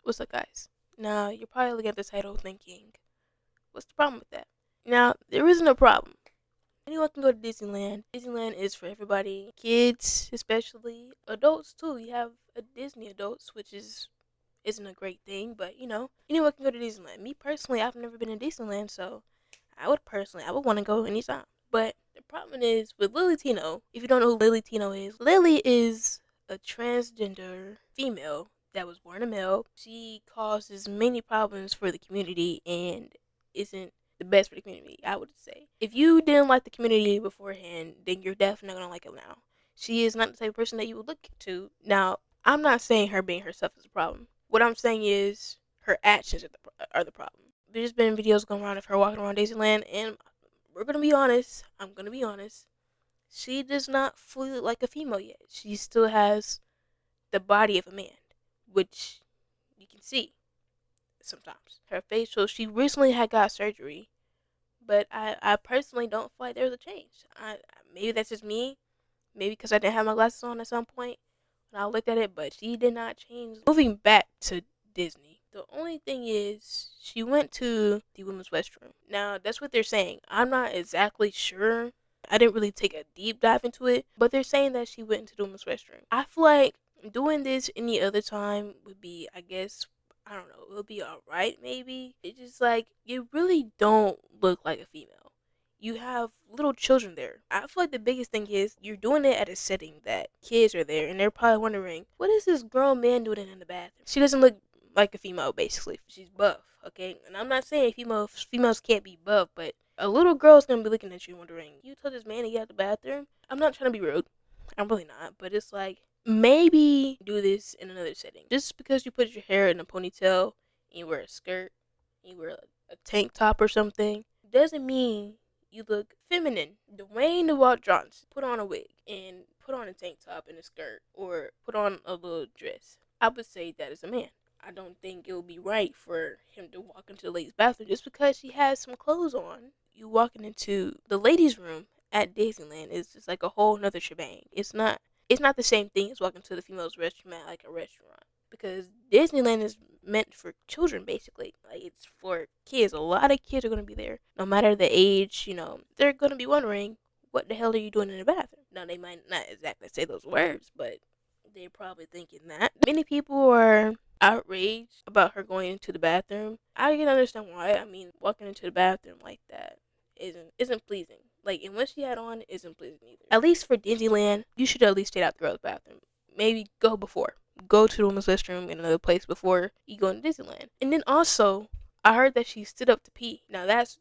What's up, guys? Now, you're probably looking at the title thinking, what's the problem with that? Now, there isn't a problem. Anyone can go to Disneyland. Disneyland is for everybody, kids especially, adults too. You have a Disney adults, which isn't a great thing, but anyone can go to Disneyland. Me personally, I've never been to Disneyland, so I would want to go anytime. But the problem is with Lily Tino. If you don't know who Lily Tino is, Lily is a transgender female that was born a male. She causes many problems for the community and isn't the best for the community, I would say. If you didn't like the community beforehand, then you're definitely not gonna like it now. She is not the type of person that you would look to. Now, I'm not saying her being herself is a problem. What I'm saying is her actions are the problem. There's been videos going around of her walking around Disneyland, and we're gonna be honest. I'm gonna be honest. She does not fully look like a female yet. She still has the body of a man, which you can see sometimes. Her facial, she recently had got surgery, but I personally don't feel like there's a change. Maybe that's just me. Maybe because I didn't have my glasses on at some point when I looked at it, but she did not change. Moving back to Disney, the only thing is she went to the women's restroom. Now, that's what they're saying. I'm not exactly sure. I didn't really take a deep dive into it, but they're saying that she went into the women's restroom. I feel like doing this any other time would be, I guess, I don't know, it would be alright maybe. It's just like, you really don't look like a female. You have little children there. I feel like the biggest thing is you're doing it at a setting that kids are there, and they're probably wondering, what is this grown man doing in the bathroom? She doesn't look like a female, basically. She's buff, okay? And I'm not saying females can't be buff, but a little girl's gonna be looking at you wondering, you told this man to get out the bathroom? I'm not trying to be rude. I'm really not, but it's like, maybe do this in another setting. Just because you put your hair in a ponytail and you wear a skirt, and you wear a tank top or something, doesn't mean you look feminine. Dwayne The Rock Johnson put on a wig and put on a tank top and a skirt or put on a little dress. I would say that is a man. I don't think it would be right for him to walk into the ladies' bathroom just because she has some clothes on. You walking into the ladies' room at Disneyland is just like a whole nother shebang. It's not the same thing as walking to the females' restroom at like a restaurant, because Disneyland is meant for children basically. Like, it's for kids. A lot of kids are gonna be there, no matter the age. They're gonna be wondering, what the hell are you doing in the bathroom? Now, they might not exactly say those words, but they're probably thinking that. Many people are outraged about her going into the bathroom. I can understand why. I mean, walking into the bathroom like that isn't pleasing. Like, and what she had on isn't pleasing either. At least for Disneyland, you should at least stay out the girls' bathroom. Maybe go before. Go to the women's restroom in another place before you go into Disneyland. And then also, I heard that she stood up to pee. Now that's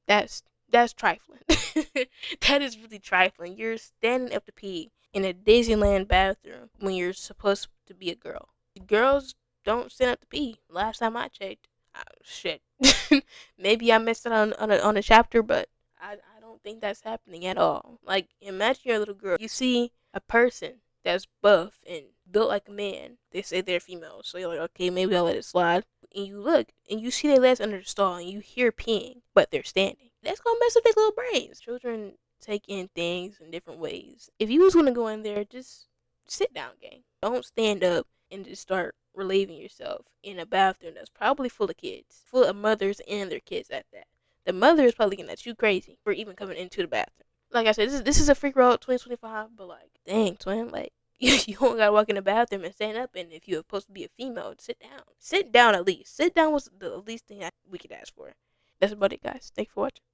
trifling. That is really trifling. You're standing up to pee in a Disneyland bathroom when you're supposed to be a girl. Girls don't stand up to pee. Last time I checked. Shit. Maybe I missed it on a chapter, but I don't think that's happening at all. Like, imagine you're a little girl. You see a person that's buff and built like a man. They say they're female, so you're like, okay, maybe I'll let it slide. And you look, and you see their legs under the stall, and you hear peeing, but they're standing. That's gonna mess up their little brains. Children take in things in different ways. If you was gonna go in there, just sit down, gang. Don't stand up and just start relieving yourself in a bathroom that's probably full of kids, full of mothers and their kids at that. The mother is probably looking at you crazy for even coming into the bathroom. Like I said, this is a freak road 2025, but like, dang, twin, like, you don't gotta walk in the bathroom and stand up, and if you're supposed to be a female, sit down. Sit down at least. Sit down was the least thing we could ask for. That's about it, guys. Thanks for watching.